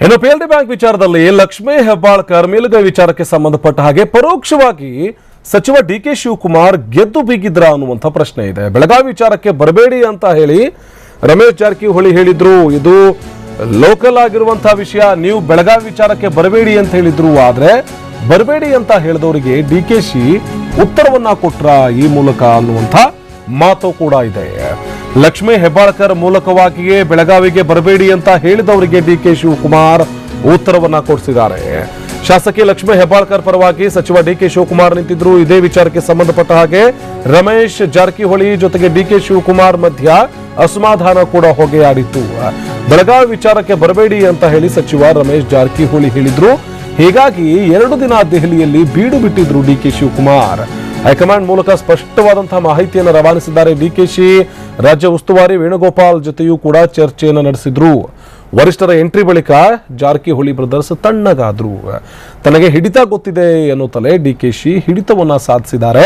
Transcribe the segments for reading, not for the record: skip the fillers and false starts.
ಇನ್ನು PLD bank ವಿಚಾರದಲ್ಲಿ ಲಕ್ಷ್ಮೀ ಹೆಬ್ಬಾಳ್ಕರ್ ಮೇಲುಗೈ ವಿಚಾರಕ್ಕೆ ಸಂಬಂಧಪಟ್ಟ ಹಾಗೆ ಪರೋಕ್ಷವಾಗಿ ಸಚಿವ DK ಶಿವಕುಮಾರ್ ಗೆದ್ದು ಬೀಗಿದ್ರ ಅನ್ನುವಂಥ ಪ್ರಶ್ನೆ ಇದೆ. ಬೆಳಗಾವಿ ವಿಚಾರಕ್ಕೆ ಬರಬೇಡಿ ಅಂತ ಹೇಳಿ ರಮೇಶ್ ಜಾರಕಿಹೊಳಿ ಹೇಳಿದ್ರು. ಇದು ಲೋಕಲ್ ಆಗಿರುವಂತಹ ವಿಷಯ, ನೀವು ಬೆಳಗಾವಿ ವಿಚಾರಕ್ಕೆ ಬರಬೇಡಿ ಅಂತ ಹೇಳಿದ್ರು. ಆದ್ರೆ ಬರಬೇಡಿ ಅಂತ ಹೇಳಿದವರಿಗೆ DKಶಿ ಉತ್ತರವನ್ನ ಕೊಟ್ರ ಈ ಮೂಲಕ ಅನ್ನುವಂಥ ಮಾತು ಕೂಡ ಇದೆ. ಲಕ್ಷ್ಮೀ ಹೆಬ್ಬಾಳ್ಕರ್ ಮೂಲಕವಾಗಿಯೇ ಬೆಳಗಾವಿಗೆ ಬರಬೇಡಿ ಅಂತ ಹೇಳಿದವರಿಗೆ DK ಶಿವಕುಮಾರ್ ಉತ್ತರವನ್ನ ಕೊಡಿಸಿದ್ದಾರೆ. ಶಾಸಕಿ ಲಕ್ಷ್ಮೀ ಹೆಬ್ಬಾಳ್ಕರ್ ಪರವಾಗಿ ಸಚಿವ DK ಶಿವಕುಮಾರ್ ನಿಂತಿದ್ರು. ಇದೇ ವಿಚಾರಕ್ಕೆ ಸಂಬಂಧಪಟ್ಟ ಹಾಗೆ ರಮೇಶ್ ಜಾರಕಿಹೊಳಿ ಜೊತೆಗೆ DK ಶಿವಕುಮಾರ್ ಮಧ್ಯ ಅಸಮಾಧಾನ ಕೂಡ ಹೊಗೆಯಾಡಿತ್ತು. ಬೆಳಗಾವಿ ವಿಚಾರಕ್ಕೆ ಬರಬೇಡಿ ಅಂತ ಹೇಳಿ ಸಚಿವ ರಮೇಶ್ ಜಾರಕಿಹೊಳಿ ಹೇಳಿದ್ರು. ಹೀಗಾಗಿ 2 ದಿನ ದೆಹಲಿಯಲ್ಲಿ ಬೀಡು ಬಿಟ್ಟಿದ್ರು DK ಶಿವಕುಮಾರ್. ಹೈಕಮಾಂಡ್ ಮೂಲಕ ಸ್ಪಷ್ಟವಾದಂತಹ ಮಾಹಿತಿಯನ್ನು ರವಾನಿಸಿದ್ದಾರೆ DKಶಿ. ರಾಜ್ಯ ಉಸ್ತುವಾರಿ ವೇಣುಗೋಪಾಲ್ ಜೊತೆಯೂ ಕೂಡ ಚರ್ಚೆಯನ್ನು ನಡೆಸಿದ್ರು. ವರಿಷ್ಠರ ಎಂಟ್ರಿ ಬಳಿಕ ಜಾರಕಿಹೊಳಿ ಬ್ರದರ್ಸ್ ತಣ್ಣಗಾದ್ರು. ತನಗೆ ಹಿಡಿತ ಗೊತ್ತಿದೆ ಎನ್ನುತ್ತಲೇ DKಶಿ ಹಿಡಿತವನ್ನ ಸಾಧಿಸಿದ್ದಾರೆ.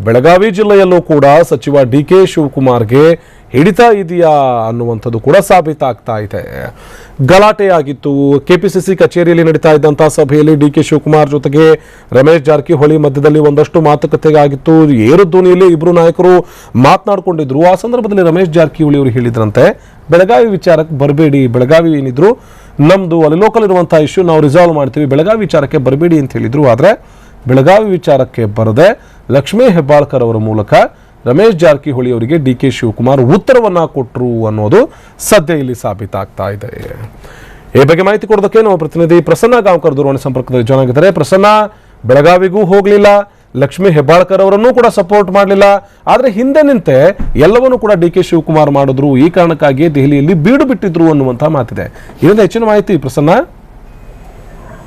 ಬೆಳಗಾವಿ ಜಿಲ್ಲೆಯಲ್ಲೂ ಕೂಡ ಸಚಿವ DK ಶಿವಕುಮಾರ್ಗೆ ಹಿಡಿತ ಇದೆಯಾ ಅನ್ನುವಂಥದ್ದು ಕೂಡ ಸಾಬೀತಾಗ್ತಾ ಇದೆ. ಗಲಾಟೆಯಾಗಿತ್ತು. KPCC ಕಚೇರಿಯಲ್ಲಿ ನಡೀತಾ ಇದ್ದಂತಹ ಸಭೆಯಲ್ಲಿ DK ಶಿವಕುಮಾರ್ ಜೊತೆಗೆ ರಮೇಶ್ ಜಾರಕಿಹೊಳಿ ಮಧ್ಯದಲ್ಲಿ ಒಂದಷ್ಟು ಮಾತುಕತೆಗಾಗಿತ್ತು. ಏರು ಧ್ವನಿಯಲ್ಲಿ ಇಬ್ರು ನಾಯಕರು ಮಾತನಾಡಿಕೊಂಡಿದ್ರು. ಆ ಸಂದರ್ಭದಲ್ಲಿ ರಮೇಶ್ ಜಾರಕಿಹೊಳಿ ಅವರು ಹೇಳಿದ್ರಂತೆ, ಬೆಳಗಾವಿ ವಿಚಾರಕ್ಕೆ ಬರಬೇಡಿ, ಬೆಳಗಾವಿ ಏನಿದ್ರು ನಮ್ದು ಅಲ್ಲಿ ಲೋಕಲ್ ಇರುವಂತಹ ಇಶ್ಯೂ ನಾವು ರಿಸಾಲ್ವ್ ಮಾಡ್ತೀವಿ, ಬೆಳಗಾವಿ ವಿಚಾರಕ್ಕೆ ಬರಬೇಡಿ ಅಂತ ಹೇಳಿದ್ರು. ಆದ್ರೆ ಬೆಳಗಾವಿ ವಿಚಾರಕ್ಕೆ ಬರದೆ ಲಕ್ಷ್ಮೀ ಹೆಬ್ಬಾಳ್ಕರ್ ಅವರ ಮೂಲಕ ರಮೇಶ್ ಜಾರಕಿಹೊಳಿ ಅವರಿಗೆ DK ಶಿವಕುಮಾರ್ ಉತ್ತರವನ್ನ ಕೊಟ್ಟರು ಅನ್ನೋದು ಸದ್ಯ ಇಲ್ಲಿ ಸಾಬೀತಾಗ್ತಾ ಇದೆ. ಈ ಬಗ್ಗೆ ಮಾಹಿತಿ ಕೊಡೋದಕ್ಕೆ ನಮ್ಮ ಪ್ರತಿನಿಧಿ ಪ್ರಸನ್ನ ಗಾಂವ್ಕರ್ ದೂರವಾಣಿ ಸಂಪರ್ಕದಲ್ಲಿ ಜಾಯ್ನ್ ಆಗಿದ್ದಾರೆ. ಪ್ರಸನ್ನ, ಬೆಳಗಾವಿಗೂ ಹೋಗಲಿಲ್ಲ, ಲಕ್ಷ್ಮೀ ಹೆಬ್ಬಾಳ್ಕರ್ ಅವರನ್ನು ಕೂಡ ಸಪೋರ್ಟ್ ಮಾಡಲಿಲ್ಲ, ಆದ್ರೆ ಹಿಂದೆ ನಿಂತೆ ಎಲ್ಲವನ್ನೂ ಕೂಡ DK ಶಿವಕುಮಾರ್ ಮಾಡಿದ್ರು. ಈ ಕಾರಣಕ್ಕಾಗಿ ದೆಹಲಿಯಲ್ಲಿ ಬೀಡು ಬಿಟ್ಟಿದ್ರು ಅನ್ನುವಂತಹ ಮಾತಿದೆ. ಇದರಿಂದ ಹೆಚ್ಚಿನ ಮಾಹಿತಿ ಪ್ರಸನ್ನ.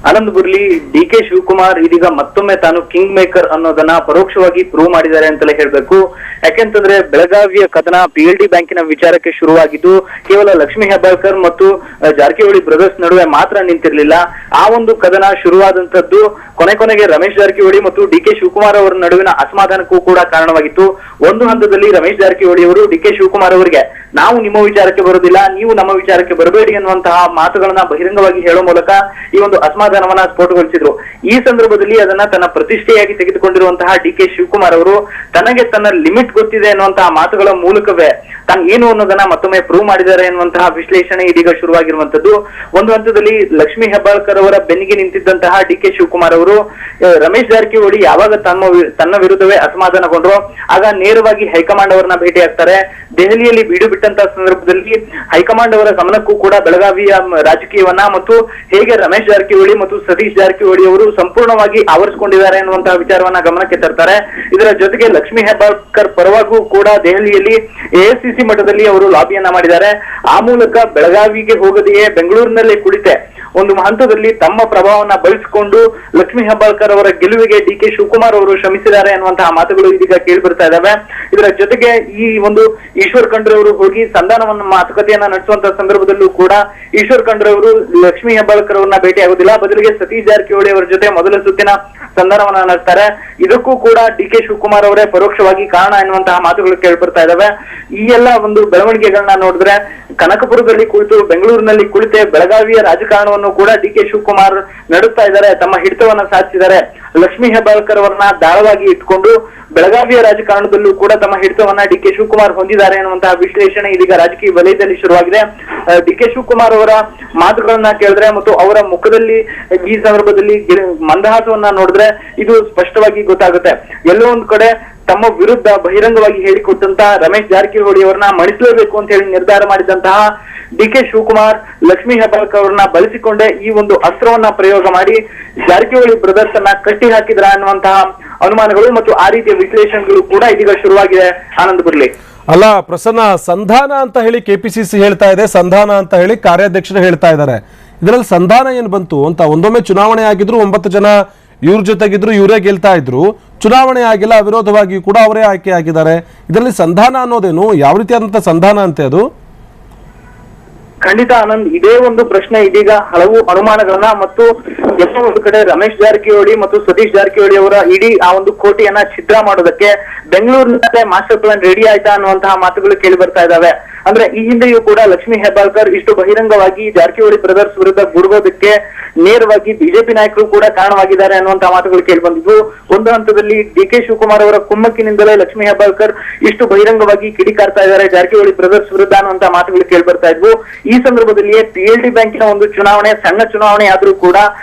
ಆನಂದ್ ಬುರ್ಲಿ, DK ಶಿವಕುಮಾರ್ ಇದೀಗ ಮತ್ತೊಮ್ಮೆ ತಾನು ಕಿಂಗ್ ಮೇಕರ್ ಅನ್ನೋದನ್ನ ಪರೋಕ್ಷವಾಗಿ ಪ್ರೂವ್ ಮಾಡಿದ್ದಾರೆ ಅಂತಲೇ ಹೇಳ್ಬೇಕು. ಯಾಕೆಂತಂದ್ರೆ ಬೆಳಗಾವಿಯ ಕದನ PLD ಬ್ಯಾಂಕಿನ ವಿಚಾರಕ್ಕೆ ಶುರುವಾಗಿದ್ದು ಕೇವಲ ಲಕ್ಷ್ಮೀ ಹೆಬ್ಬಾಳ್ಕರ್ ಮತ್ತು ಜಾರಕಿಹೊಳಿ ಬ್ರದರ್ಸ್ ನಡುವೆ ಮಾತ್ರ ನಿಂತಿರ್ಲಿಲ್ಲ. ಆ ಒಂದು ಕದನ ಶುರುವಾದಂತದ್ದು ಕೊನೆಗೆ ರಮೇಶ್ ಜಾರಕಿಹೊಳಿ ಮತ್ತು DK ಶಿವಕುಮಾರ್ ಅವರ ನಡುವಿನ ಅಸಮಾಧಾನಕ್ಕೂ ಕೂಡ ಕಾರಣವಾಗಿತ್ತು. ಒಂದು ಹಂತದಲ್ಲಿ ರಮೇಶ್ ಜಾರಕಿಹೊಳಿ ಅವರು DK ಶಿವಕುಮಾರ್ ಅವರಿಗೆ ನಾವು ನಿಮ್ಮ ವಿಚಾರಕ್ಕೆ ಬರುವುದಿಲ್ಲ, ನೀವು ನಮ್ಮ ವಿಚಾರಕ್ಕೆ ಬರಬೇಡಿ ಅನ್ನುವಂತಹ ಮಾತುಗಳನ್ನ ಬಹಿರಂಗವಾಗಿ ಹೇಳೋ ಮೂಲಕ ಈ ಒಂದು ಅಸಮಾಧಾನವನ್ನ ಸ್ಫೋಟಗೊಳಿಸಿದ್ರು. ಈ ಸಂದರ್ಭದಲ್ಲಿ ಅದನ್ನ ತನ್ನ ಪ್ರತಿಷ್ಠೆಯಾಗಿ ತೆಗೆದುಕೊಂಡಿರುವಂತಹ DK ಶಿವಕುಮಾರ್ ಅವರು ತನಗೆ ತನ್ನ ಲಿಮಿಟ್ ಗೊತ್ತಿದೆ ಅನ್ನುವಂತಹ ಮಾತುಗಳ ಮೂಲಕವೇ ತಾನು ಏನು ಅನ್ನೋದನ್ನ ಮತ್ತೊಮ್ಮೆ ಪ್ರೂವ್ ಮಾಡಿದ್ದಾರೆ ಎನ್ನುವಂತಹ ವಿಶ್ಲೇಷಣೆ ಇದೀಗ ಶುರುವಾಗಿರುವಂತದ್ದು. ಒಂದು ಹಂತದಲ್ಲಿ ಲಕ್ಷ್ಮೀ ಹೆಬ್ಬಾಳ್ಕರ್ ಅವರ ಬೆನ್ನಿಗೆ ನಿಂತಿದ್ದಂತಹ DK ಶಿವಕುಮಾರ್ ಅವರು ರಮೇಶ್ ಜಾರಕಿಹೊಳಿ ಯಾವಾಗ ತನ್ನ ವಿರುದ್ಧವೇ ಅಸಮಾಧಾನಗೊಂಡ್ರು ಆಗ ನೇರವಾಗಿ ಹೈಕಮಾಂಡ್ ಅವರನ್ನ ಭೇಟಿ ಆಗ್ತಾರೆ. ದೆಹಲಿಯಲ್ಲಿ ಬೀಡು ಬಿಟ್ಟಂತಹ ಸಂದರ್ಭದಲ್ಲಿ ಹೈಕಮಾಂಡ್ ಅವರ ಗಮನಕ್ಕೂ ಕೂಡ ಬೆಳಗಾವಿಯ ರಾಜಕೀಯವನ್ನ ಮತ್ತು ಹೇಗೆ ರಮೇಶ್ ಜಾರಕಿಹೊಳಿ ಮತ್ತು ಸತೀಶ್ ಜಾರಕಿಹೊಳಿ ಅವರು ಸಂಪೂರ್ಣವಾಗಿ ಆವರಿಸಿಕೊಂಡಿದ್ದಾರೆ ಎನ್ನುವಂತಹ ವಿಚಾರವನ್ನ ಗಮನಕ್ಕೆ ತರ್ತಾರೆ. ಇದರ ಜೊತೆಗೆ ಲಕ್ಷ್ಮೀ ಹೆಬ್ಬಾಳ್ಕರ್ ಪರವಾಗೂ ಕೂಡ ದೆಹಲಿಯಲ್ಲಿ AICC ಮಟ್ಟದಲ್ಲಿ ಅವರು ಲಾಬಿಯನ್ನ ಮಾಡಿದ್ದಾರೆ. ಆ ಮೂಲಕ ಬೆಳಗಾವಿಗೆ ಹೋಗದೆಯೇ ಬೆಂಗಳೂರಿನಲ್ಲೇ ಕುಳಿತೆ ಒಂದು ಹಂತದಲ್ಲಿ ತಮ್ಮ ಪ್ರಭಾವವನ್ನ ಬಳಸಿಕೊಂಡು ಲಕ್ಷ್ಮೀ ಹೆಬ್ಬಾಳ್ಕರ್ ಅವರ ಗೆಲುವಿಗೆ DK ಶಿವಕುಮಾರ್ ಅವರು ಶ್ರಮಿಸಿದ್ದಾರೆ ಅನ್ನುವಂತಹ ಮಾತುಗಳು ಇದೀಗ ಕೇಳಿ ಬರ್ತಾ ಇದ್ದಾವೆ. ಇದರ ಜೊತೆಗೆ ಈ ಒಂದು ಈಶ್ವರ್ ಖಂಡ್ರೆ ಅವರು ಹೋಗಿ ಸಂಧಾನವನ್ನ ಮಾತುಕತೆಯನ್ನ ನಡೆಸುವಂತಹ ಸಂದರ್ಭದಲ್ಲೂ ಕೂಡ ಈಶ್ವರ್ ಖಂಡ್ರೆ ಅವರು ಲಕ್ಷ್ಮೀ ಹೆಬ್ಬಾಳ್ಕರ್ ಅವರನ್ನ ಭೇಟಿ ಆಗುದಿಲ್ಲ, ಬದಲಿಗೆ ಸತೀಶ್ ಜಾರಕಿಹೊಳಿ ಅವರ ಜೊತೆ ಮೊದಲ ಸುತ್ತಿನ ಸಂಧಾನವನ್ನ ನಡೆಸ್ತಾರೆ. ಇದಕ್ಕೂ ಕೂಡ DK ಶಿವಕುಮಾರ್ ಅವರೇ ಪರೋಕ್ಷವಾಗಿ ಕಾರಣ ಎನ್ನುವಂತಹ ಮಾತುಗಳು ಕೇಳಿ ಬರ್ತಾ ಇದಾವೆ. ಈ ಎಲ್ಲ ಒಂದು ಬೆಳವಣಿಗೆಗಳನ್ನ ನೋಡಿದ್ರೆ ಕನಕಪುರದಲ್ಲಿ ಕುಳಿತು ಬೆಂಗಳೂರಿನಲ್ಲಿ ಕುಳಿತೆ ಬೆಳಗಾವಿಯ ರಾಜಕಾರಣವನ್ನು ಕೂಡ DK ಶಿವಕುಮಾರ್ ನಡೆಸ್ತಾ ಇದ್ದಾರೆ, ತಮ್ಮ ಹಿಡಿತವನ್ನ ಸಾಧಿಸಿದ್ದಾರೆ. ಲಕ್ಷ್ಮೀ ಹೆಬ್ಬಾಳ್ಕರ್ ಅವರನ್ನ ದಾಳವಾಗಿ ಇಟ್ಕೊಂಡು ಬೆಳಗಾವಿಯ ರಾಜಕಾರಣದಲ್ಲೂ ಕೂಡ ತಮ್ಮ ಹಿಡಿತವನ್ನ DK ಶಿವಕುಮಾರ್ ಹೊಂದಿದ್ದಾರೆ ಅನ್ನುವಂತಹ ವಿಶ್ಲೇಷಣೆ ಇದೀಗ ರಾಜಕೀಯ ವಲಯದಲ್ಲಿ ಶುರುವಾಗಿದೆ. DK ಶಿವಕುಮಾರ್ ಅವರ ಮಾತುಗಳನ್ನ ಕೇಳಿದ್ರೆ ಮತ್ತು ಅವರ ಮುಖದಲ್ಲಿ ಈ ಸಂದರ್ಭದಲ್ಲಿ ಮಂದಹಾಸವನ್ನ ನೋಡಿದ್ರೆ ಇದು ಸ್ಪಷ್ಟವಾಗಿ ಗೊತ್ತಾಗುತ್ತೆ. ಎಲ್ಲೋ ಒಂದು ಕಡೆ ತಮ್ಮ ವಿರುದ್ಧ ಬಹಿರಂಗವಾಗಿ ಹೇಳಿಕೊಟ್ಟಂತಹ ರಮೇಶ್ ಜಾರಕಿಹೊಳಿ ಅವರನ್ನ ಮಣಿಸಲೇಬೇಕು ಅಂತ ಹೇಳಿ ನಿರ್ಧಾರ ಮಾಡಿದಂತಹ DK ಶಿವಕುಮಾರ್ ಲಕ್ಷ್ಮೀ ಹೆಬ್ಬಾಳ್ಕರ್ ಅವರನ್ನ ಬಳಸಿಕೊಂಡೇ ಈ ಒಂದು ಅಸ್ತ್ರವನ್ನ ಪ್ರಯೋಗ ಮಾಡಿ ಜಾರಕಿಹೊಳಿ ಬ್ರದರ್ಸ್ ಅನ್ನ ಕಟ್ಟಿ ಹಾಕಿದ್ರ ಅನ್ನುವಂತಹ ಅನುಮಾನಗಳು ಮತ್ತು ಆ ರೀತಿಯ ವಿಶ್ಲೇಷಣೆಗಳು ಕೂಡ ಇದೀಗ ಶುರುವಾಗಿದೆ. ಆನಂದ್ ಬುರ್ಲಿ, ಅಲ್ಲ ಪ್ರಸನ್ನ, ಸಂಧಾನ ಅಂತ ಹೇಳಿ KPCC ಹೇಳ್ತಾ ಇದೆ, ಸಂಧಾನ ಅಂತ ಹೇಳಿ ಕಾರ್ಯಾಧ್ಯಕ್ಷರು ಹೇಳ್ತಾ ಇದ್ದಾರೆ. ಇದರಲ್ಲಿ ಸಂಧಾನ ಏನ್ ಬಂತು ಅಂತ? ಒಂದೊಮ್ಮೆ ಚುನಾವಣೆ ಆಗಿದ್ರು, 9 ಜನ ಇವ್ರ ಜೊತೆಗಿದ್ರು, ಇವರೇ ಗೆಲ್ತಾ ಇದ್ರು. ಚುನಾವಣೆ ಆಗಿಲ್ಲ, ಅವಿರೋಧವಾಗಿ ಕೂಡ ಅವರೇ ಆಯ್ಕೆ ಆಗಿದ್ದಾರೆ. ಇದರಲ್ಲಿ ಸಂಧಾನ ಅನ್ನೋದೇನು? ಯಾವ ರೀತಿಯಾದಂತಹ ಸಂಧಾನ ಅಂತೆ ಅದು? ಖಂಡಿತ ಆನಂದ್, ಇದೇ ಒಂದು ಪ್ರಶ್ನೆ ಇದೀಗ ಹಲವು ಅನುಮಾನಗಳನ್ನ ಮತ್ತು ಎಲ್ಲೋ ಒಂದು ಕಡೆ ರಮೇಶ್ ಜಾರಕಿಹೊಳಿ ಮತ್ತು ಸತೀಶ್ ಜಾರಕಿಹೊಳಿ ಅವರ ಇಡೀ ಆ ಒಂದು ಕೋಟೆಯನ್ನ ಛಿದ್ರ ಮಾಡೋದಕ್ಕೆ ಬೆಂಗಳೂರಿನಲ್ಲೇ ಮಾಸ್ಟರ್ ಪ್ಲಾನ್ ರೆಡಿ ಆಯ್ತಾ ಅನ್ನುವಂತಹ ಮಾತುಗಳು ಕೇಳಿ ಬರ್ತಾ ಇದಾವೆ. ಅಂದ್ರೆ ಈ ಹಿಂದೆಯೂ ಕೂಡ ಲಕ್ಷ್ಮೀ ಹೆಬ್ಬಾಳ್ಕರ್ ಇಷ್ಟು ಬಹಿರಂಗವಾಗಿ ಜಾರಕಿಹೊಳಿ ಬ್ರದರ್ಸ್ ವಿರುದ್ಧ ಗುಡುಗೋದಕ್ಕೆ ನೇರವಾಗಿ ಬಿಜೆಪಿ ನಾಯಕರು ಕೂಡ ಕಾರಣವಾಗಿದ್ದಾರೆ ಅನ್ನುವಂತಹ ಮಾತುಗಳು ಕೇಳಿ ಬಂದಿದ್ವು. ಒಂದು ಹಂತದಲ್ಲಿ ಡಿ ಕೆ ಶಿವಕುಮಾರ್ ಅವರ ಕುಮ್ಮಕ್ಕಿನಿಂದಲೇ ಲಕ್ಷ್ಮೀ ಹೆಬ್ಬಾಳ್ಕರ್ ಇಷ್ಟು ಬಹಿರಂಗವಾಗಿ ಕಿಡಿಕಾರ್ತಾ ಇದ್ದಾರೆ ಜಾರಕಿಹೊಳಿ ಬ್ರದರ್ಸ್ ವಿರುದ್ಧ ಅನ್ನುವಂತಹ ಮಾತುಗಳು ಕೇಳಿ ಬರ್ತಾ ಇದ್ವು. ಈ ಸಂದರ್ಭದಲ್ಲಿಯೇ PLD ಬ್ಯಾಂಕಿನ ಒಂದು ಚುನಾವಣೆ, ಸಣ್ಣ ಚುನಾವಣೆ ಆದ್ರೂ ಕೂಡ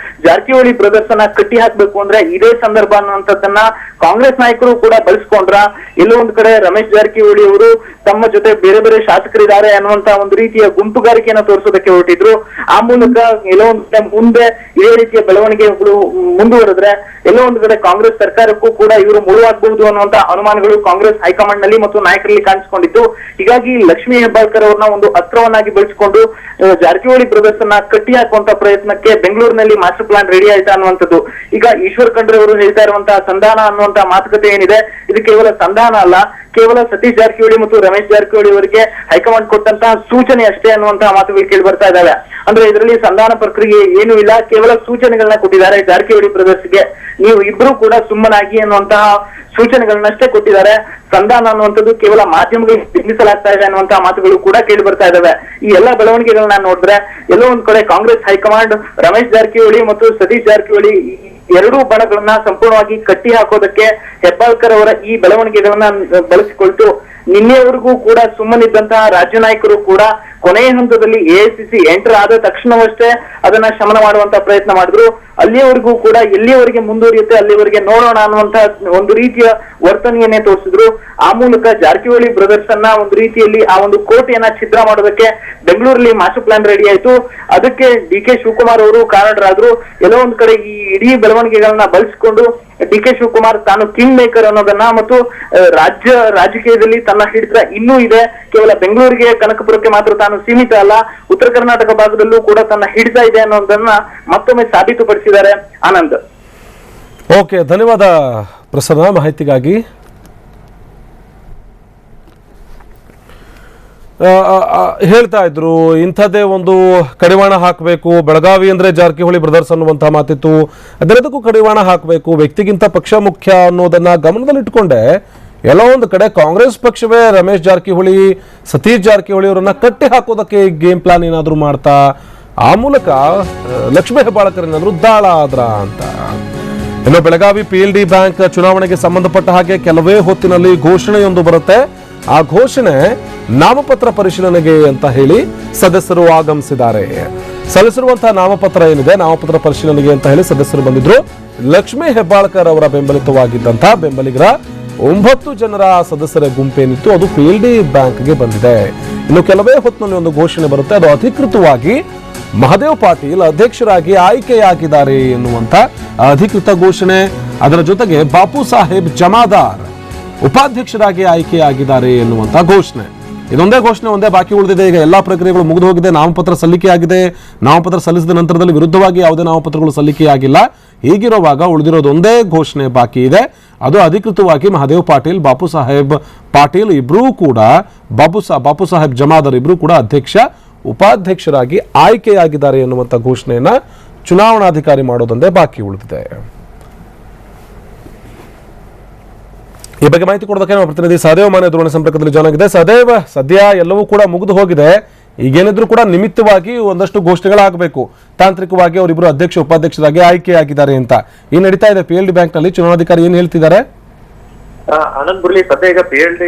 ಜಾರಕಿಹೊಳಿ ಬ್ರದರ್ಸ್ ಅನ್ನ ಕಟ್ಟಿ ಹಾಕ್ಬೇಕು ಅಂದ್ರೆ ಇದೇ ಸಂದರ್ಭ ಅನ್ನುವಂಥದ್ದನ್ನ ಕಾಂಗ್ರೆಸ್ ನಾಯಕರು ಕೂಡ ಬಳಸ್ಕೊಂಡ್ರ. ಎಲ್ಲೋ ಒಂದು ಕಡೆ ರಮೇಶ್ ಜಾರಕಿಹೊಳಿ ಅವರು ತಮ್ಮ ಜೊತೆ ಬೇರೆ ಬೇರೆ ಶಾಸಕರಿದ್ದಾರೆ ಅನ್ನುವಂತ ಒಂದು ರೀತಿಯ ಗುಂಪುಗಾರಿಕೆಯನ್ನು ತೋರಿಸೋದಕ್ಕೆ ಹೊರಟಿದ್ರು. ಆ ಮೂಲಕ ಎಲ್ಲೋ ಒಂದು ಕಡೆ ಮುಂದೆ ಇದೇ ರೀತಿಯ ಬೆಳವಣಿಗೆಗಳು ಮುಂದುವರೆದ್ರೆ ಎಲ್ಲೋ ಒಂದು ಕಡೆ ಕಾಂಗ್ರೆಸ್ ಸರ್ಕಾರಕ್ಕೂ ಕೂಡ ಇವರು ಮುಳುವಾಗಬಹುದು ಅನ್ನುವಂತ ಅನುಮಾನಗಳು ಕಾಂಗ್ರೆಸ್ ಹೈಕಮಾಂಡ್ ನಲ್ಲಿ ಮತ್ತು ನಾಯಕರಲ್ಲಿ ಕಾಣಿಸಿಕೊಂಡಿತ್ತು. ಹೀಗಾಗಿ ಲಕ್ಷ್ಮೀ ಹೆಬ್ಬಾಳ್ಕರ್ ಅವ್ರನ್ನ ಒಂದು ಅಸ್ತ್ರವನ್ನಾಗಿ ಬಳಸಿಕೊಂಡು ಜಾರಕಿಹೊಳಿ ಬ್ರದರ್ಸ್ ಅನ್ನ ಕಟ್ಟಿ ಹಾಕುವಂತ ಪ್ರಯತ್ನಕ್ಕೆ ಬೆಂಗಳೂರಿನಲ್ಲಿ ಮಾಸ್ಟರ್ ಪ್ಲಾನ್ ರೆಡಿ ಆಯ್ತಾ ಅನ್ನುವಂಥದ್ದು. ಈಗ ಈಶ್ವರ್ ಖಂಡ್ರೆ ಅವರು ಹೇಳ್ತಾ ಇರುವಂತಹ ಸಂಧಾನ ಅನ್ನುವಂತ ಮಾತುಕತೆ ಏನಿದೆ, ಇದು ಕೇವಲ ಸಂಧಾನ ಅಲ್ಲ, ಕೇವಲ ಸತೀಶ್ ಜಾರಕಿಹೊಳಿ ಮತ್ತು ರಮೇಶ್ ಜಾರಕಿಹೊಳಿ ಅವರಿಗೆ ಹೈಕಮಾಂಡ್ ಕೊಟ್ಟಂತಹ ಸೂಚನೆ ಅಷ್ಟೇ ಅನ್ನುವಂತಹ ಮಾತುಗಳು ಕೇಳಿ ಬರ್ತಾ ಇದ್ದಾವೆ. ಅಂದ್ರೆ ಇದರಲ್ಲಿ ಸಂಧಾನ ಪ್ರಕ್ರಿಯೆ ಏನೂ ಇಲ್ಲ, ಕೇವಲ ಸೂಚನೆಗಳನ್ನ ಕೊಟ್ಟಿದ್ದಾರೆ ಜಾರಕಿಹೊಳಿ ಬ್ರದರ್ಸ್ಗೆ, ನೀವು ಇಬ್ರು ಕೂಡ ಸುಮ್ಮನಾಗಿ ಅನ್ನುವಂತಹ ಸೂಚನೆಗಳನ್ನಷ್ಟೇ ಕೊಟ್ಟಿದ್ದಾರೆ. ಸಂಧಾನ ಅನ್ನುವಂಥದ್ದು ಕೇವಲ ಮಾಧ್ಯಮಗಳಿಗೆ ಬಿಂಬಿಸಲಾಗ್ತಾ ಇದೆ ಅನ್ನುವಂತಹ ಮಾತುಗಳು ಕೂಡ ಕೇಳಿ ಬರ್ತಾ ಇದಾವೆ. ಈ ಎಲ್ಲ ಬೆಳವಣಿಗೆಗಳನ್ನ ನೋಡಿದ್ರೆ ಎಲ್ಲೋ ಒಂದ್ ಕಡೆ ಕಾಂಗ್ರೆಸ್ ಹೈಕಮಾಂಡ್ ರಮೇಶ್ ಜಾರಕಿಹೊಳಿ ಮತ್ತು ಸತೀಶ್ ಜಾರಕಿಹೊಳಿ ಎರಡೂ ಬಣಗಳನ್ನ ಸಂಪೂರ್ಣವಾಗಿ ಕಟ್ಟಿ ಹಾಕೋದಕ್ಕೆ ಹೆಬ್ಬಾಳ್ಕರ್ ಅವರ ಈ ಬೆಳವಣಿಗೆಗಳನ್ನ ಬಳಸಿಕೊಳ್ತು. ನಿನ್ನೆವರೆಗೂ ಕೂಡ ಸುಮ್ಮನಿದ್ದಂತಹ ರಾಜ್ಯ ನಾಯಕರು ಕೂಡ ಕೊನೆಯ ಹಂತದಲ್ಲಿ AICC ಎಂಟರ್ ಆದ ತಕ್ಷಣವಷ್ಟೇ ಅದನ್ನ ಶಮನ ಮಾಡುವಂತ ಪ್ರಯತ್ನ ಮಾಡಿದ್ರು. ಅಲ್ಲಿಯವರೆಗೂ ಕೂಡ ಎಲ್ಲಿಯವರೆಗೆ ಮುಂದುವರಿಯುತ್ತೆ ಅಲ್ಲಿವರೆಗೆ ನೋಡೋಣ ಅನ್ನುವಂತ ಒಂದು ರೀತಿಯ ವರ್ತನೆಯನ್ನೇ ತೋರಿಸಿದ್ರು. ಆ ಮೂಲಕ ಜಾರಕಿಹೊಳಿ ಬ್ರದರ್ಸ್ ಅನ್ನ ಒಂದು ರೀತಿಯಲ್ಲಿ ಆ ಒಂದು ಕೋಟೆಯನ್ನ ಛಿದ್ರ ಮಾಡೋದಕ್ಕೆ ಬೆಂಗಳೂರಲ್ಲಿ ಮಾಸ್ಟರ್ ಪ್ಲಾನ್ ರೆಡಿ ಆಯ್ತು. ಅದಕ್ಕೆ ಡಿ ಕೆ ಶಿವಕುಮಾರ್ ಅವರು ಕಾರಣರಾದ್ರು. ಎಲ್ಲೋ ಒಂದ್ ಕಡೆ ಈ ಇಡೀ ಬೆಳವಣಿಗೆಗಳನ್ನ ಬಳಸಿಕೊಂಡು ಡಿ ಕೆ ಶಿವಕುಮಾರ್ ತಾನು ಕಿಂಗ್ ಮೇಕರ್ ಅನ್ನೋದನ್ನ ಮತ್ತು ರಾಜಕೀಯದಲ್ಲಿ ತನ್ನ ಹಿಡಿತ ಇನ್ನೂ ಇದೆ, ಕೇವಲ ಬೆಂಗಳೂರಿಗೆ ಕನಕಪುರಕ್ಕೆ ಮಾತ್ರ ತಾನು ಸೀಮಿತ ಅಲ್ಲ, ಉತ್ತರ ಕರ್ನಾಟಕ ಭಾಗದಲ್ಲೂ ಕೂಡ ತನ್ನ ಹಿಡಿತ ಇದೆ ಅನ್ನೋದನ್ನ ಮತ್ತೊಮ್ಮೆ ಸಾಬೀತುಪಡಿಸಿದ್ದಾರೆ. ಆನಂದ್. ಓಕೆ, ಧನ್ಯವಾದ ಪ್ರಸನ್ನ ಮಾಹಿತಿಗಾಗಿ. ಹೇಳ್ತಾ ಇದ್ರು ಇಂಥದ್ದೇ ಒಂದು ಕಡಿವಾಣ ಹಾಕಬೇಕು, ಬೆಳಗಾವಿ ಅಂದ್ರೆ ಜಾರಕಿಹೊಳಿ ಬ್ರದರ್ಸ್ ಅನ್ನುವಂತಹ ಮಾತಿತ್ತು, ಅದೆಲ್ಲದಕ್ಕೂ ಕಡಿವಾಣ ಹಾಕಬೇಕು, ವ್ಯಕ್ತಿಗಿಂತ ಪಕ್ಷ ಮುಖ್ಯ ಅನ್ನೋದನ್ನ ಗಮನದಲ್ಲಿಟ್ಕೊಂಡೆ ಎಲ್ಲೋ ಒಂದು ಕಡೆ ಕಾಂಗ್ರೆಸ್ ಪಕ್ಷವೇ ರಮೇಶ್ ಜಾರಕಿಹೊಳಿ ಸತೀಶ್ ಜಾರಕಿಹೊಳಿ ಅವರನ್ನ ಕಟ್ಟಿ ಹಾಕೋದಕ್ಕೆ ಗೇಮ್ ಪ್ಲಾನ್ ಏನಾದ್ರು ಮಾಡ್ತಾ ಆ ಮೂಲಕ ಲಕ್ಷ್ಮೀ ಹೆಬ್ಬಾಳ್ಕರ್ ಏನಾದ್ರು ದಾಳ ಆದ್ರ ಅಂತ. ಇನ್ನು ಬೆಳಗಾವಿ PLD ಬ್ಯಾಂಕ್ ಚುನಾವಣೆಗೆ ಸಂಬಂಧಪಟ್ಟ ಹಾಗೆ ಕೆಲವೇ ಹೊತ್ತಿನಲ್ಲಿ ಘೋಷಣೆಯೊಂದು ಬರುತ್ತೆ. ಆ ಘೋಷಣೆ ನಾಮಪತ್ರ ಪರಿಶೀಲನೆಗೆ ಅಂತ ಹೇಳಿ ಸದಸ್ಯರು ಆಗಮಿಸಿದ್ದಾರೆ. ಸಲ್ಲಿಸಿರುವಂತಹ ನಾಮಪತ್ರ ಏನಿದೆ, ನಾಮಪತ್ರ ಪರಿಶೀಲನೆಗೆ ಅಂತ ಹೇಳಿ ಸದಸ್ಯರು ಬಂದಿದ್ರು. ಲಕ್ಷ್ಮೀ ಹೆಬ್ಬಾಳ್ಕರ್ ಅವರ ಬೆಂಬಲಿತವಾಗಿದ್ದಂತಹ ಬೆಂಬಲಿಗರ 9 ಜನರ ಸದಸ್ಯರ ಗುಂಪೇನಿತ್ತು, ಅದು PLD ಬ್ಯಾಂಕ್ಗೆ ಬಂದಿದೆ. ಇನ್ನು ಕೆಲವೇ ಹೊತ್ತಿನಲ್ಲಿ ಒಂದು ಘೋಷಣೆ ಬರುತ್ತೆ, ಅದು ಅಧಿಕೃತವಾಗಿ ಮಹದೇವ್ ಪಾಟೀಲ್ ಅಧ್ಯಕ್ಷರಾಗಿ ಆಯ್ಕೆಯಾಗಿದ್ದಾರೆ ಎನ್ನುವಂತ ಅಧಿಕೃತ ಘೋಷಣೆ. ಅದರ ಜೊತೆಗೆ ಬಾಪು ಸಾಹೇಬ್ ಜಮಾದಾರ್ ಉಪಾಧ್ಯಕ್ಷರಾಗಿ ಆಯ್ಕೆಯಾಗಿದ್ದಾರೆ ಎನ್ನುವಂತ ಘೋಷಣೆ. ಇದೊಂದೇ ಘೋಷಣೆ ಒಂದೇ ಬಾಕಿ ಉಳಿದಿದೆ. ಈಗ ಎಲ್ಲಾ ಪ್ರಕ್ರಿಯೆಗಳು ಮುಗಿದು ಹೋಗಿದೆ, ನಾಮಪತ್ರ ಸಲ್ಲಿಕೆಯಾಗಿದೆ. ನಾಮಪತ್ರ ಸಲ್ಲಿಸಿದ ನಂತರದಲ್ಲಿ ವಿರುದ್ಧವಾಗಿ ಯಾವುದೇ ನಾಮಪತ್ರಗಳು ಸಲ್ಲಿಕೆಯಾಗಿಲ್ಲ. ಹೀಗಿರುವಾಗ ಉಳಿದಿರೋದು ಒಂದೇ ಘೋಷಣೆ ಬಾಕಿ ಇದೆ, ಅದು ಅಧಿಕೃತವಾಗಿ ಮಹದೇವ್ ಪಾಟೀಲ್, ಬಾಪು ಸಾಹೇಬ್ ಪಾಟೀಲ್ ಇಬ್ರೂ ಕೂಡ ಬಾಪು ಸಾಹೇಬ್ ಜಮಾದಾರ್ ಇಬ್ರೂ ಕೂಡ ಅಧ್ಯಕ್ಷ ಉಪಾಧ್ಯಕ್ಷರಾಗಿ ಆಯ್ಕೆಯಾಗಿದ್ದಾರೆ ಎನ್ನುವಂತ ಘೋಷಣೆಯನ್ನ ಚುನಾವಣಾಧಿಕಾರಿ ಮಾಡೋದೊಂದೇ ಬಾಕಿ ಉಳಿದಿದೆ. ಈ ಬಗ್ಗೆ ಮಾಹಿತಿ ಕೊಡೋದಕ್ಕೆ ನಮ್ಮ ಪ್ರತಿನಿಧಿ ಸಹದೇವ್ ಮಾನ್ಯ ದೂರವಾಣಿ ಸಂಪರ್ಕದಲ್ಲಿ ಜಾಯ್ನ್ ಆಗಿದೆ. ಸಹದೇವ್, ಸದ್ಯ ಎಲ್ಲವೂ ಕೂಡ ಮುಗಿದು ಹೋಗಿದೆ, ಈಗೇನಿದ್ರು ಕೂಡ ನಿಮಿತ್ತವಾಗಿ ಒಂದಷ್ಟು ಘೋಷಣೆಗಳಾಗಬೇಕು. ತಾಂತ್ರಿಕವಾಗಿ ಅವರಿಬ್ಬರು ಅಧ್ಯಕ್ಷ ಉಪಾಧ್ಯಕ್ಷರಾಗಿ ಆಯ್ಕೆಯಾಗಿದ್ದಾರೆ ಅಂತ ಈ ನಡೀತಾ ಇದೆ. PLD ಬ್ಯಾಂಕ್ ನಲ್ಲಿ ಚುನಾವಣಾಧಿಕಾರಿ ಏನ್ ಹೇಳ್ತಿದ್ದಾರೆ? ಆನಂದ್ ಬುರ್ಲಿ, ಸದ್ಯ ಈಗ PLD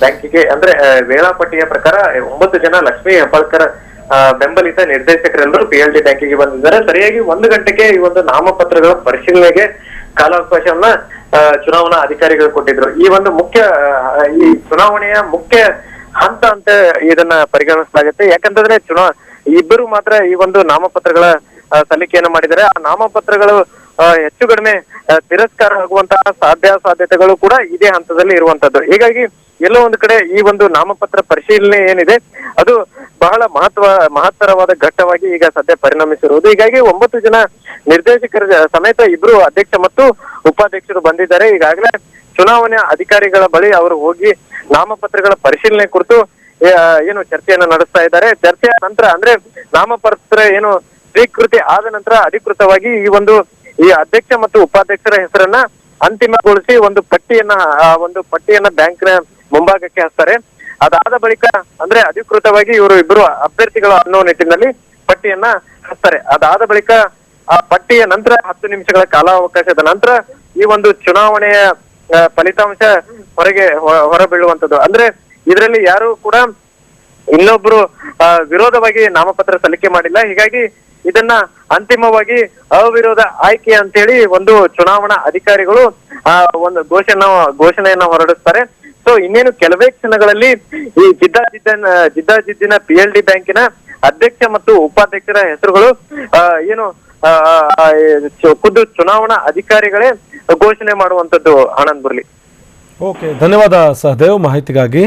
ಬ್ಯಾಂಕಿಗೆ ಅಂದ್ರೆ ವೇಳಾಪಟ್ಟಿಯ ಪ್ರಕಾರ 9 ಜನ ಲಕ್ಷ್ಮೀ ಹೆಬ್ಬಾಳ್ಕರ್ ಬೆಂಬಲಿತ ನಿರ್ದೇಶಕರೆಲ್ಲರೂ PLD ಬ್ಯಾಂಕಿಗೆ ಬಂದಿದ್ದಾರೆ. ಸರಿಯಾಗಿ 1 ಗಂಟೆಗೆ ಈ ಒಂದು ನಾಮಪತ್ರಗಳ ಪರಿಶೀಲನೆಗೆ ಕಾಲಾವಕಾಶವನ್ನ ಚುನಾವಣಾ ಅಧಿಕಾರಿಗಳು ಕೊಟ್ಟಿದ್ರು. ಈ ಒಂದು ಈ ಚುನಾವಣೆಯ ಮುಖ್ಯ ಹಂತ ಅಂತ ಇದನ್ನ ಪರಿಗಣಿಸಲಾಗುತ್ತೆ. ಯಾಕಂತಂದ್ರೆ ಇಬ್ಬರು ಮಾತ್ರ ಈ ಒಂದು ನಾಮಪತ್ರಗಳ ಸಲ್ಲಿಕೆಯನ್ನು ಮಾಡಿದ್ದಾರೆ. ಆ ನಾಮಪತ್ರಗಳು ಹೆಚ್ಚು ಕಡಿಮೆ ತಿರಸ್ಕಾರ ಆಗುವಂತಹ ಸಾಧ್ಯತೆಗಳು ಕೂಡ ಇದೇ ಹಂತದಲ್ಲಿ ಇರುವಂತದ್ದು. ಹೀಗಾಗಿ ಎಲ್ಲೋ ಒಂದು ಕಡೆ ಈ ಒಂದು ನಾಮಪತ್ರ ಪರಿಶೀಲನೆ ಏನಿದೆ ಅದು ಬಹಳ ಮಹತ್ತರವಾದ ಘಟ್ಟವಾಗಿ ಈಗ ಸದ್ಯ ಪರಿಣಮಿಸಿರುವುದು. ಹೀಗಾಗಿ 9 ಜನ ನಿರ್ದೇಶಕರ ಸಮೇತ ಇಬ್ರು ಅಧ್ಯಕ್ಷ ಮತ್ತು ಉಪಾಧ್ಯಕ್ಷರು ಬಂದಿದ್ದಾರೆ. ಈಗಾಗಲೇ ಚುನಾವಣಾ ಅಧಿಕಾರಿಗಳ ಬಳಿ ಅವರು ಹೋಗಿ ನಾಮಪತ್ರಗಳ ಪರಿಶೀಲನೆ ಕುರಿತು ಏನು ಚರ್ಚೆಯನ್ನ ನಡೆಸ್ತಾ ಇದ್ದಾರೆ. ಚರ್ಚೆಯ ನಂತರ ಅಂದ್ರೆ ನಾಮಪತ್ರ ಏನು ಸ್ವೀಕೃತಿ ಆದ ನಂತರ ಅಧಿಕೃತವಾಗಿ ಈ ಅಧ್ಯಕ್ಷ ಮತ್ತು ಉಪಾಧ್ಯಕ್ಷರ ಹೆಸರನ್ನ ಅಂತಿಮಗೊಳಿಸಿ ಒಂದು ಪಟ್ಟಿಯನ್ನ ಬ್ಯಾಂಕ್ನ ಮುಂಭಾಗಕ್ಕೆ ಹಚ್ತಾರೆ. ಅದಾದ ಬಳಿಕ ಅಂದ್ರೆ ಅಧಿಕೃತವಾಗಿ ಇವರು ಇಬ್ಬರು ಅಭ್ಯರ್ಥಿಗಳು ಅನ್ನೋ ನಿಟ್ಟಿನಲ್ಲಿ ಪಟ್ಟಿಯನ್ನ ಹಚ್ತಾರೆ. ಅದಾದ ಬಳಿಕ ಆ ಪಟ್ಟಿಯ ನಂತರ 10 ನಿಮಿಷಗಳ ಕಾಲಾವಕಾಶದ ನಂತರ ಈ ಒಂದು ಚುನಾವಣೆಯ ಫಲಿತಾಂಶ ಹೊರಬೀಳುವಂತದ್ದು. ಅಂದ್ರೆ ಇದರಲ್ಲಿ ಯಾರು ಕೂಡ ಇನ್ನೊಬ್ರು ವಿರೋಧವಾಗಿ ನಾಮಪತ್ರ ಸಲ್ಲಿಕೆ ಮಾಡಿಲ್ಲ. ಹೀಗಾಗಿ ಇದನ್ನ ಅಂತಿಮವಾಗಿ ಅವಿರೋಧ ಆಯ್ಕೆ ಅಂತೇಳಿ ಒಂದು ಚುನಾವಣಾ ಅಧಿಕಾರಿಗಳು ಒಂದು ಘೋಷಣೆಯನ್ನ ಹೊರಡಿಸ್ತಾರೆ. ಸೊ ಇನ್ನೇನು ಕೆಲವೇ ಕ್ಷಣಗಳಲ್ಲಿ ಈ ಜಿದ್ದಾಜಿದ್ದಿನ PLD ಬ್ಯಾಂಕಿನ ಅಧ್ಯಕ್ಷ ಮತ್ತು ಉಪಾಧ್ಯಕ್ಷರ ಹೆಸರುಗಳು ಏನು ಖುದ್ದು ಚುನಾವಣಾ ಅಧಿಕಾರಿಗಳೇ ಘೋಷಣೆ ಮಾಡುವಂತದ್ದು. ಆನಂದ್ ಬುರ್ಲಿ. ಓಕೆ, ಧನ್ಯವಾದ ಸಹದೇವ್ ಮಾಹಿತಿಗಾಗಿ.